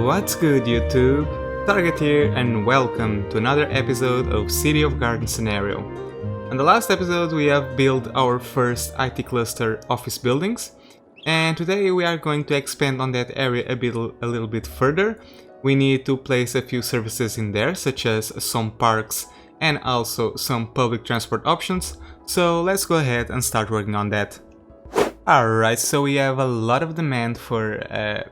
What's good, YouTube? Target here, and welcome to another episode of City of Garden Scenario. In the last episode we have built our first IT cluster office buildings, and today we are going to expand on that area a little bit further. We need to place a few services in there, such as some parks and also some public transport options, so let's go ahead and start working on that. Alright, so we have a lot of demand for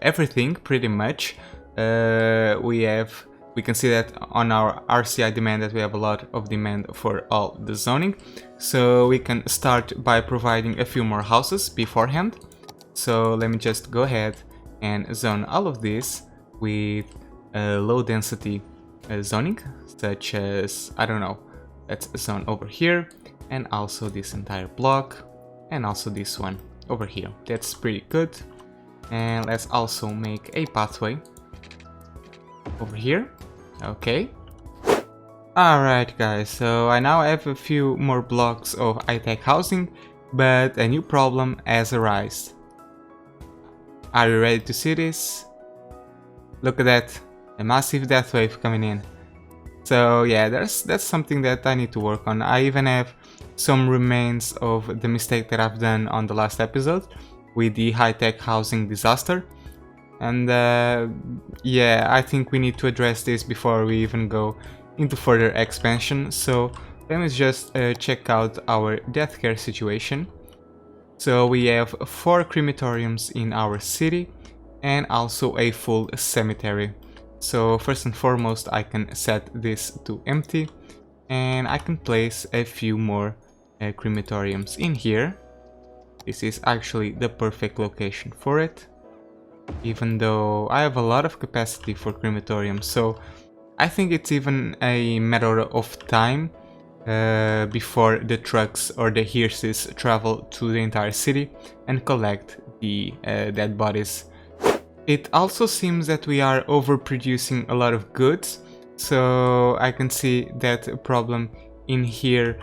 everything, pretty much. We can see that on our RCI demand that we have a lot of demand for all the zoning. So we can start by providing a few more houses beforehand. So let me just go ahead and zone all of this with low density zoning, such as, I don't know, let's zone over here, and also this entire block, and also this one over here. That's pretty good. And let's also make a pathway over here. Okay. Alright guys, so I now have a few more blocks of high-tech housing, but a new problem has arisen. Are you ready to see this? Look at that, a massive death wave coming in. So yeah, that's something that I need to work on. I even have some remains of the mistake that I've done on the last episode with the high-tech housing disaster. And yeah, I think we need to address this before we even go into further expansion. So let me just check out our death care situation. So we have 4 crematoriums in our city and also a full cemetery. So first and foremost, I can set this to empty, and I can place a few more crematoriums in here. This is actually the perfect location for it, even though I have a lot of capacity for crematoriums. So I think it's even a matter of time before the trucks or the hearses travel to the entire city and collect the dead bodies. It also seems that we are overproducing a lot of goods, so I can see that problem in here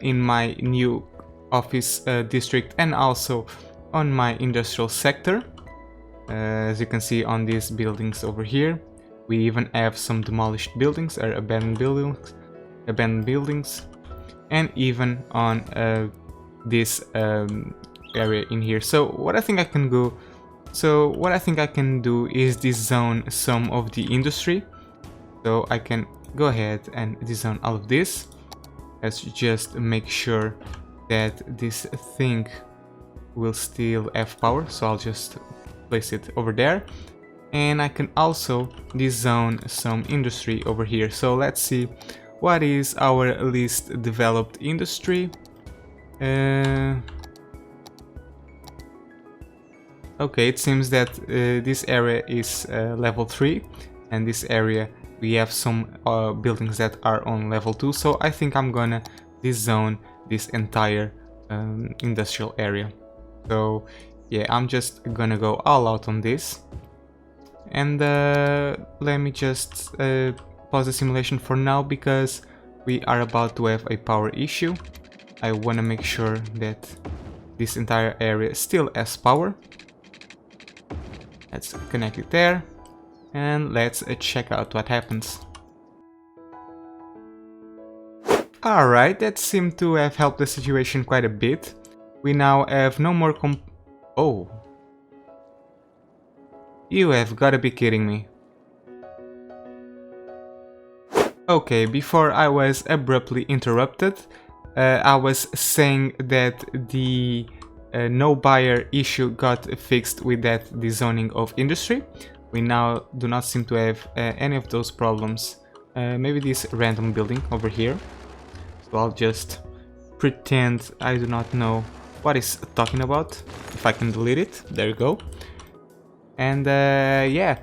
in my new office district and also on my industrial sector. As you can see on these buildings over here, we even have some demolished buildings or abandoned buildings, and even on this area in here. So what I think I can do is dezone some of the industry. So I can go ahead and dezone all of this. Let's just make sure that this thing will still have power, so I'll just place it over there. And I can also dezone some industry over here. So let's see what is our least developed industry. Okay, it seems that this area is level 3, and this area we have some buildings that are on level 2, so I think I'm gonna dezone this entire industrial area. So yeah, I'm just gonna go all out on this. And let me just pause the simulation for now, because we are about to have a power issue. I wanna make sure that this entire area still has power. Let's connect it there, and let's check out what happens. Alright, that seemed to have helped the situation quite a bit. We now have no more Oh. You have gotta be kidding me. Okay, before I was abruptly interrupted, I was saying that the no buyer issue got fixed with that dezoning of industry. We now do not seem to have any of those problems. Maybe this random building over here. So I'll just pretend I do not know what it's talking about. If I can delete it, there you go. And yeah,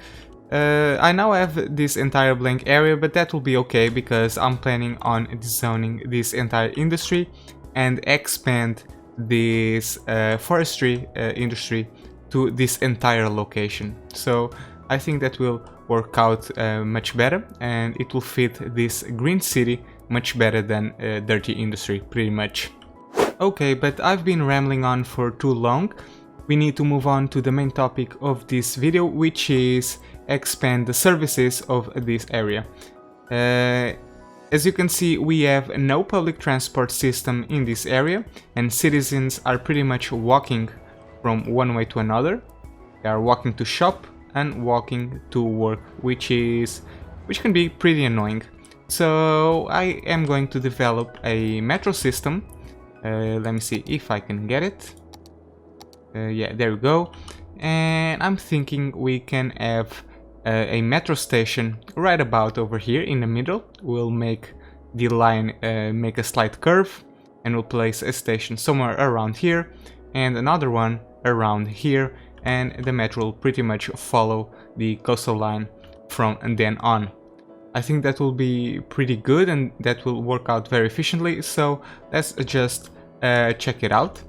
I now have this entire blank area, but that will be okay because I'm planning on dezoning this entire industry and expand this forestry industry to this entire location. So I think that will work out much better, and it will fit this green city much better than dirty industry, pretty much. Okay, but I've been rambling on for too long. we need to move on to the main topic of this video, which is expand the services of this area. As you can see, we have no public transport system in this area, and citizens are pretty much walking from one way to another. They are walking to shop and walking to work, which can be pretty annoying. So I am going to develop a metro system. Let me see if I can get it. Yeah, there we go. And I'm thinking we can have a metro station right about over here in the middle. We'll make the line make a slight curve, and we'll place a station somewhere around here and another one around here, and the metro will pretty much follow the coastal line from then on. I think that will be pretty good and that will work out very efficiently, so let's just check it out.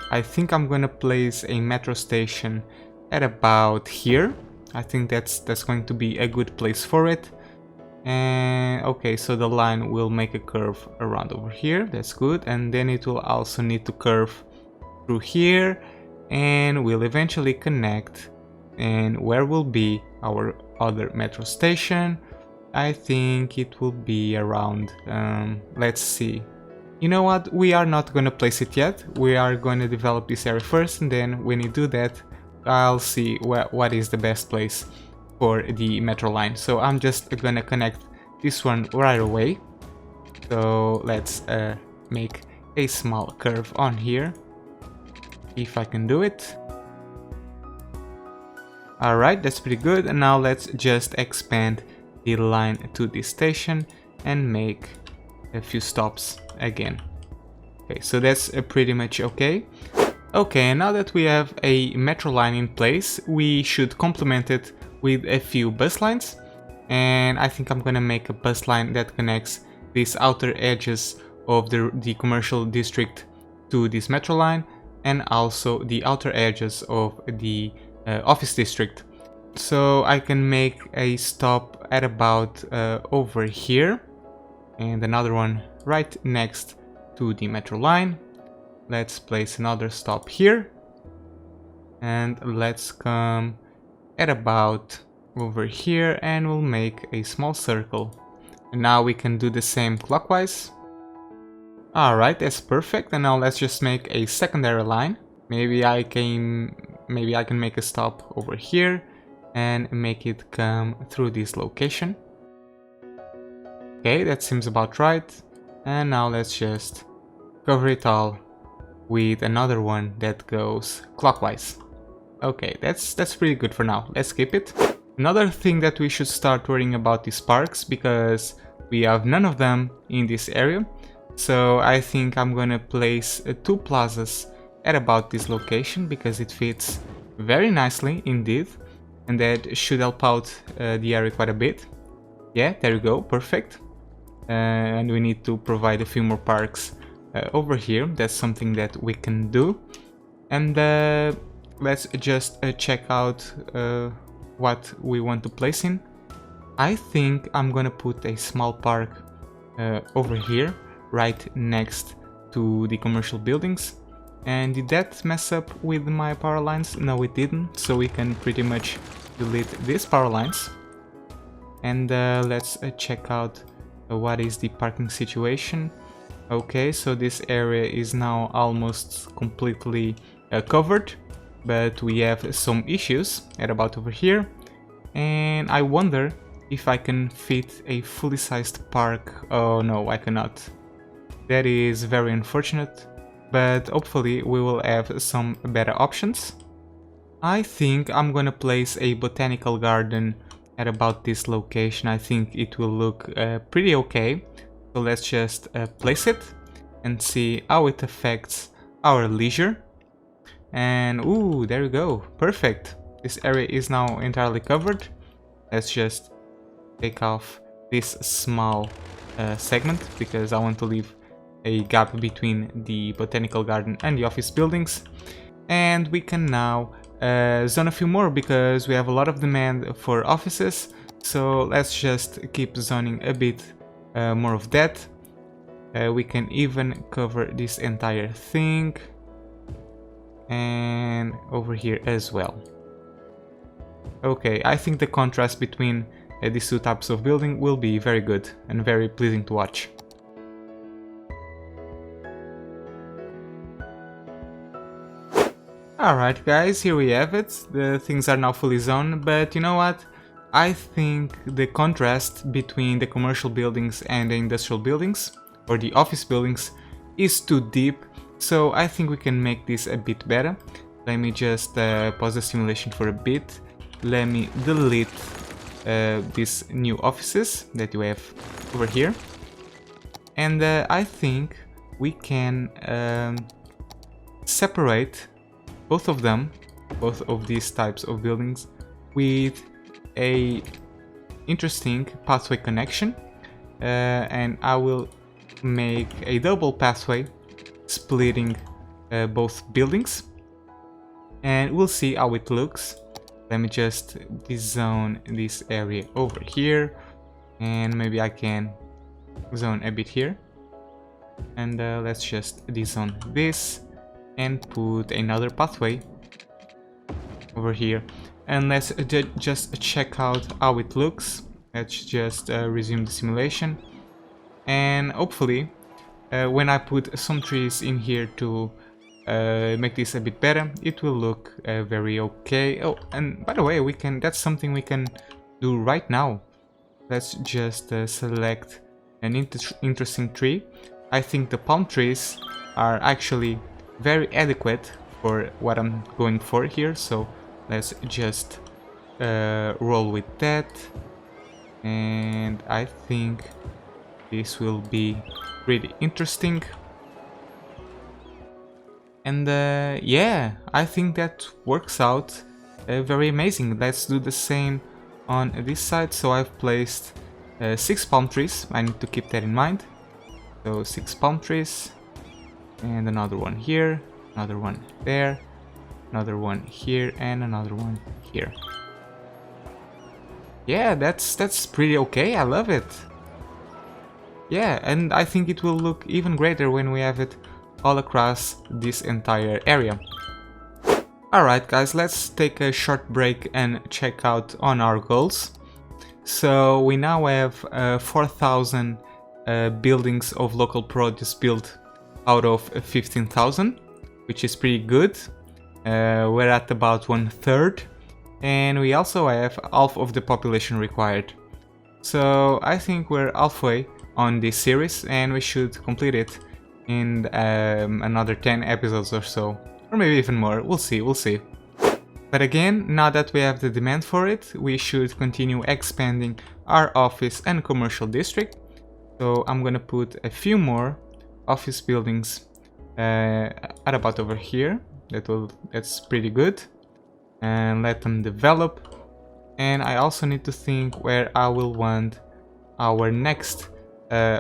I think I'm gonna place a metro station at about here. I think that's going to be a good place for it. And okay, so the line will make a curve around over here, that's good, and then it will also need to curve through here, and we'll eventually connect, and where will be our other metro station? I think it will be around, let's see. You know what, we are not going to place it yet, we are going to develop this area first, and then when you do that, I'll see what is the best place for the metro line. So I'm just going to connect this one right away. So let's make a small curve on here, if I can do it. Alright, that's pretty good, and now let's just expand the line to this station and make a few stops again. Okay, so that's pretty much okay. Okay, now that we have a metro line in place, we should complement it with a few bus lines, and I think I'm gonna make a bus line that connects these outer edges of the commercial district to this metro line, and also the outer edges of the office district. So I can make a stop at about over here, and another one right next to the metro line. Let's place another stop here, and let's come at about over here, and we'll make a small circle. And now we can do the same clockwise. Alright, that's perfect, and now let's just make a secondary line. Maybe I can make a stop over here and make it come through this location. Okay, that seems about right. And now let's just cover it all with another one that goes clockwise. Okay, that's pretty good for now. Let's keep it. Another thing that we should start worrying about is parks, because we have none of them in this area. So I think I'm gonna place two plazas at about this location, because it fits very nicely indeed, and that should help out the area quite a bit. Yeah, there you go, perfect. And we need to provide a few more parks over here. That's something that we can do. And let's just check out what we want to place in. I think I'm gonna put a small park over here, right next to the commercial buildings. And did that mess up with my power lines? No, it didn't, so we can pretty much delete these power lines. And let's check out what is the parking situation. Okay, so this area is now almost completely covered, but we have some issues at about over here, and I wonder if I can fit a fully sized park. Oh no, I cannot. That is very unfortunate, but hopefully we will have some better options. I think I'm gonna place a botanical garden at about this location. I think it will look pretty okay. So let's just place it and see how it affects our leisure. And ooh, there we go, perfect. This area is now entirely covered. Let's just take off this small segment, because I want to leave a gap between the botanical garden and the office buildings. And we can now zone a few more, because we have a lot of demand for offices. So let's just keep zoning a bit more of that. We can even cover this entire thing. and over here as well. Okay, I think the contrast between these two types of building will be very good and very pleasing to watch. Alright guys, here we have it. The things are now fully zoned, but you know what? I think the contrast between the commercial buildings and the industrial buildings, or the office buildings, is too deep, so I think we can make this a bit better. Let me just pause the simulation for a bit. Let me delete these new offices that you have over here. And I think we can separate both of them, both of these types of buildings, with a interesting pathway connection, and I will make a double pathway splitting both buildings, and we'll see how it looks. Let me just dezone this area over here, and maybe I can zone a bit here, and let's just dezone this and put another pathway over here, and let's just check out how it looks. Let's just resume the simulation, and hopefully when I put some trees in here to make this a bit better, it will look very okay. Oh, and by the way, that's something we can do right now. Let's just select an interesting tree. I think the palm trees are actually very adequate for what I'm going for here, so let's just roll with that, and I think this will be pretty interesting. And yeah, I think that works out very amazing. Let's do the same on this side. So I've placed 6 palm trees. I need to keep that in mind. So 6 palm trees, and another one here, another one there, another one here, and another one here. Yeah, that's pretty okay. I love it. Yeah, and I think it will look even greater when we have it all across this entire area. Alright guys, let's take a short break and check out on our goals. So we now have 4,000 buildings of local produce built out of 15,000, which is pretty good. We're at about 1/3, and we also have half of the population required. So I think we're halfway on this series, and we should complete it in another 10 episodes or so, or maybe even more. We'll see. But again, now that we have the demand for it, we should continue expanding our office and commercial district. So I'm gonna put a few more office buildings at about over here. That's pretty good, and let them develop. And I also need to think where I will want our next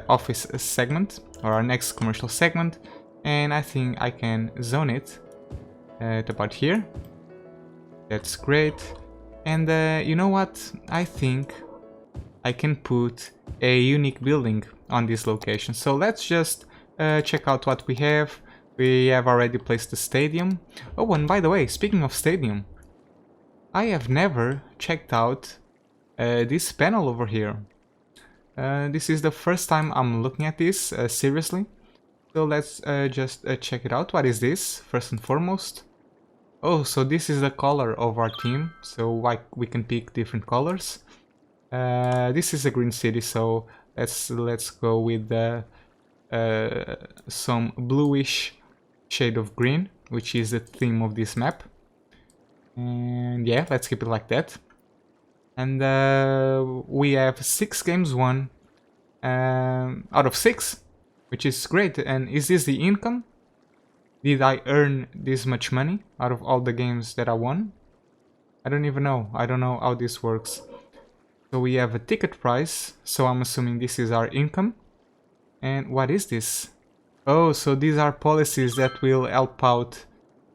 office segment, or our next commercial segment, and I think I can zone it at about here. That's great. And you know what? I think I can put a unique building on this location. So let's just check out what we have. We have already placed the stadium. Oh, and by the way, speaking of stadium, I have never checked out this panel over here. This is the first time I'm looking at this seriously. So let's just check it out. What is this, first and foremost? Oh, so this is the color of our team, so we can pick different colors. This is a green city, so let's go with some bluish shade of green, which is the theme of this map. And yeah, let's keep it like that. And we have 6 games won out of 6, which is great. And is this the income? Did I earn this much money out of all the games that I won? I don't even know. I don't know how this works. So we have a ticket price, so I'm assuming this is our income. And what is this? Oh, so these are policies that will help out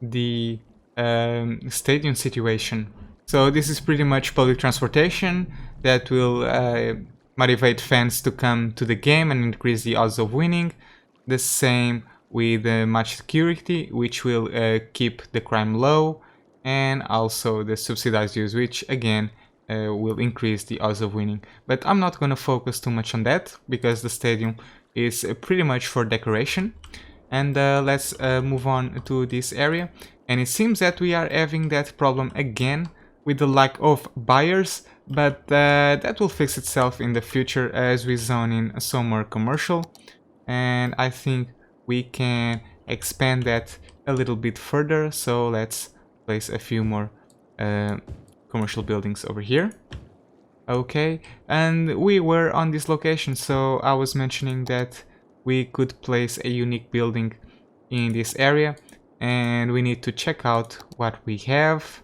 the stadium situation. So this is pretty much public transportation that will motivate fans to come to the game and increase the odds of winning. The same with much security, which will keep the crime low, and also the subsidized use, which again will increase the odds of winning. But I'm not gonna focus too much on that because the stadium is pretty much for decoration. And let's move on to this area. And it seems that we are having that problem again with the lack of buyers, but that will fix itself in the future as we zone in some more commercial. And I think we can expand that a little bit further, so let's place a few more commercial buildings over here. Okay, and we were on this location, so I was mentioning that we could place a unique building in this area, and we need to check out what we have.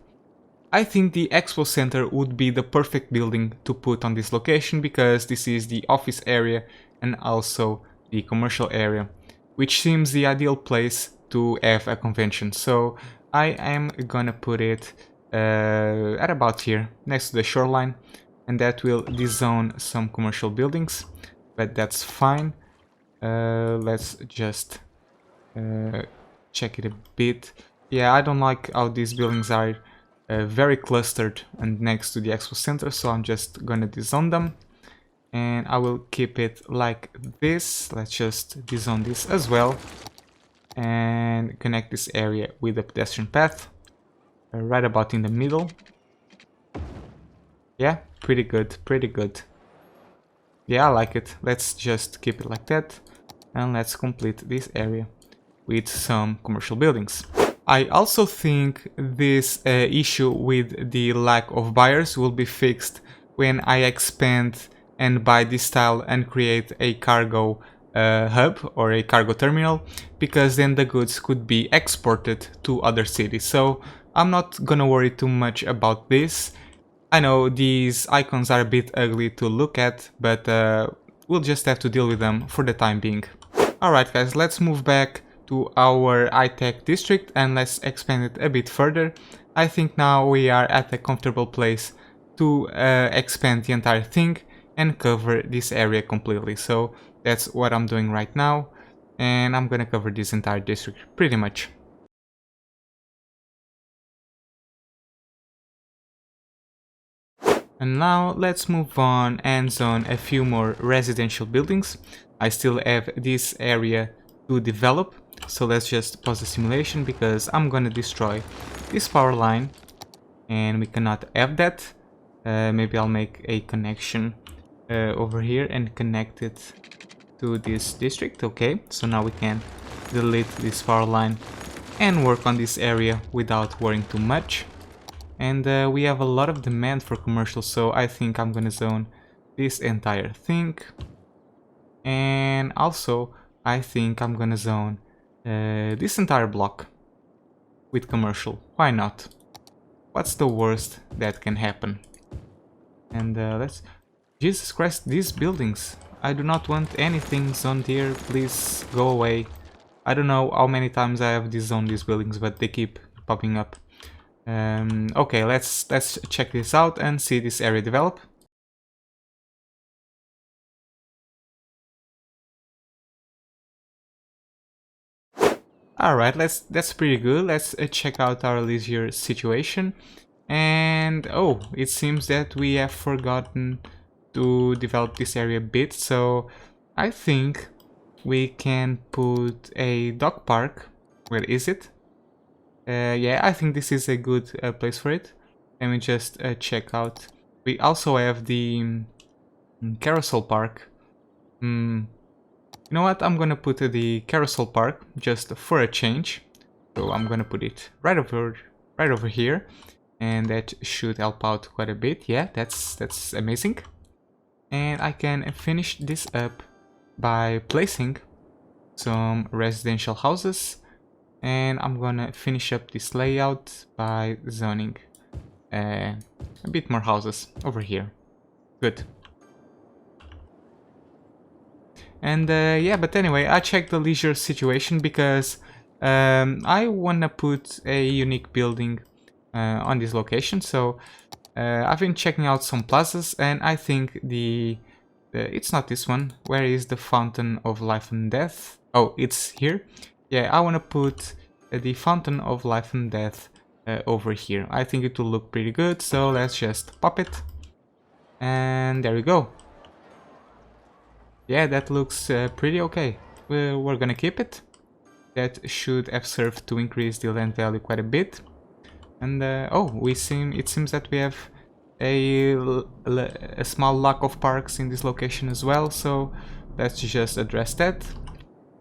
I think the Expo Center would be the perfect building to put on this location, because this is the office area and also the commercial area, which seems the ideal place to have a convention. So I am gonna put it at about here, next to the shoreline, and that will dezone some commercial buildings, but that's fine. Let's just check it a bit. Yeah, I don't like how these buildings are very clustered and next to the Expo Center, so I'm just gonna dezone them, and I will keep it like this. Let's just dezone this as well and connect this area with the pedestrian path right about in the middle. Yeah, pretty good, pretty good. Yeah, I like it. Let's just keep it like that, and let's complete this area with some commercial buildings. I also think this issue with the lack of buyers will be fixed when I expand and buy this tile and create a cargo hub or a cargo terminal, because then the goods could be exported to other cities. So I'm not gonna worry too much about this. I know these icons are a bit ugly to look at, but we'll just have to deal with them for the time being. Alright guys, let's move back to our high-tech district and let's expand it a bit further. I think now we are at a comfortable place to expand the entire thing and cover this area completely. So that's what I'm doing right now, and I'm gonna cover this entire district pretty much. And now let's move on and zone a few more residential buildings. I still have this area to develop, so let's just pause the simulation because I'm gonna destroy this power line and we cannot have that. Maybe I'll make a connection over here and connect it to this district. Okay, so now we can delete this power line and work on this area without worrying too much. And we have a lot of demand for commercial, so I think I'm gonna zone this entire thing. And also, I think I'm gonna zone this entire block with commercial. Why not? What's the worst that can happen? And let's... Jesus Christ, these buildings. I do not want anything zoned here. Please go away. I don't know how many times I have dezoned these buildings, but they keep popping up. Okay, let's check this out and see this area develop. Alright, that's pretty good. Let's check out our leisure situation. And oh, it seems that we have forgotten to develop this area a bit, so I think we can put a dog park. Where is it? Yeah, I think this is a good place for it. Let me just check out. We also have the carousel park. You know what? I'm gonna put the carousel park just for a change. So I'm gonna put it right over here, and that should help out quite a bit. Yeah, that's amazing. And I can finish this up by placing some residential houses. And I'm gonna finish up this layout by zoning a bit more houses over here. Good. And yeah, but anyway, I checked the leisure situation because I wanna put a unique building on this location. So I've been checking out some plazas, and I think it's not this one. Where is the Fountain of Life and Death? Oh, it's here. Yeah, I want to put the Fountain of Life and Death over here. I think it will look pretty good, so let's just pop it. And there we go. Yeah, that looks pretty okay. We're gonna keep it. That should have served to increase the land value quite a bit. And oh, it seems that we have a small lack of parks in this location as well, so let's just address that.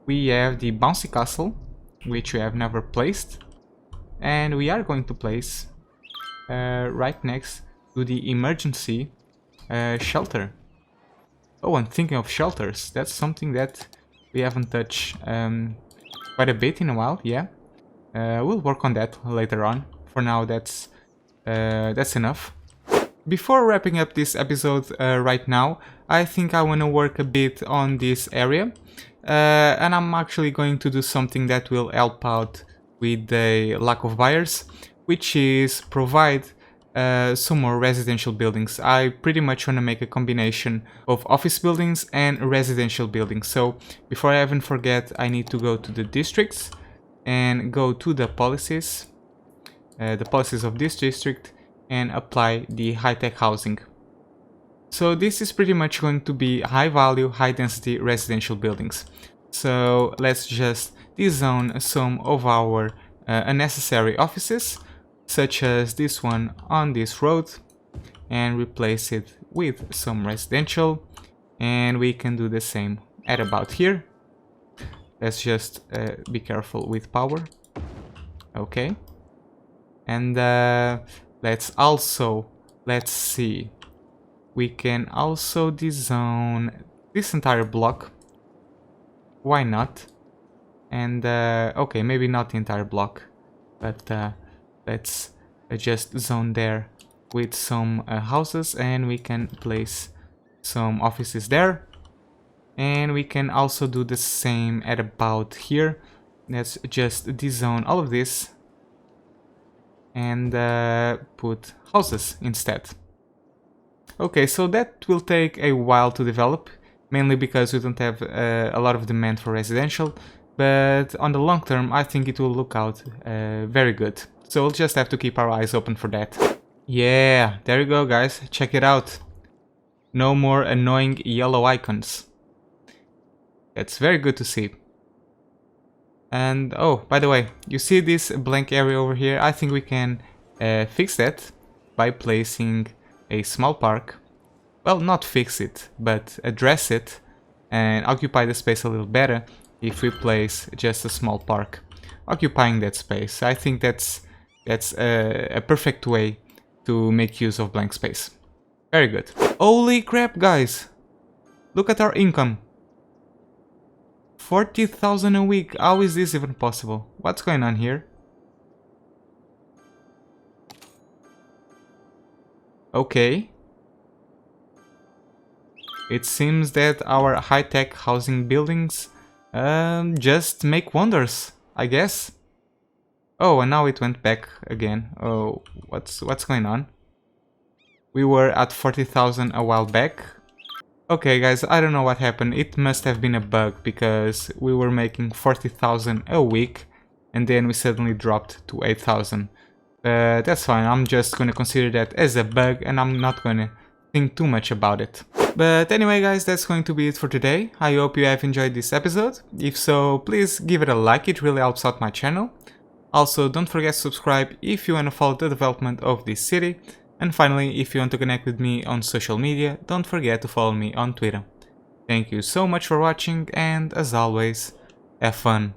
We have the Bouncy Castle, which we have never placed, and we are going to place right next to the emergency shelter. Oh, I'm thinking of shelters. That's something that we haven't touched quite a bit in a while. Yeah, we'll work on that later on. For now, that's enough. Before wrapping up this episode right now, I think I want to work a bit on this area. And I'm actually going to do something that will help out with the lack of buyers, which is provide some more residential buildings. I pretty much want to make a combination of office buildings and residential buildings. So before I even forget, I need to go to the districts and go to the policies of this district, and apply the high-tech housing. So this is pretty much going to be high value, high density residential buildings. So let's just dezone some of our unnecessary offices, such as this one on this road, and replace it with some residential. And we can do the same at about here. Let's just be careful with power. Okay. And let's see, we can also dezone this entire block. Why not? And okay, maybe not the entire block, but let's just zone there with some houses, and we can place some offices there. And we can also do the same at about here. Let's just dezone all of this and put houses instead. Okay, so that will take a while to develop, mainly because we don't have a lot of demand for residential, but on the long term I think it will look out very good. So we'll just have to keep our eyes open for that. Yeah, there you go guys, check it out. No more annoying yellow icons. That's very good to see. And oh, by the way, you see this blank area over here? I think we can fix that by placing a small park. Well, not fix it, but address it and occupy the space a little better if we place just a small park occupying that space. I think that's a perfect way to make use of blank space. Very good. Holy crap, guys! Look at our income. 40,000 a week. How is this even possible? What's going on here? Okay. It seems that our high-tech housing buildings just make wonders, I guess. Oh, and now it went back again. Oh, what's going on? We were at 40,000 a while back. Okay guys, I don't know what happened. It must have been a bug, because we were making 40,000 a week and then we suddenly dropped to 8,000. That's fine, I'm just gonna consider that as a bug and I'm not gonna think too much about it. But anyway guys, that's going to be it for today. I hope you have enjoyed this episode. If so, please give it a like, it really helps out my channel. Also, don't forget to subscribe if you want to follow the development of this city. And finally, if you want to connect with me on social media, don't forget to follow me on Twitter. Thank you so much for watching, and as always, have fun.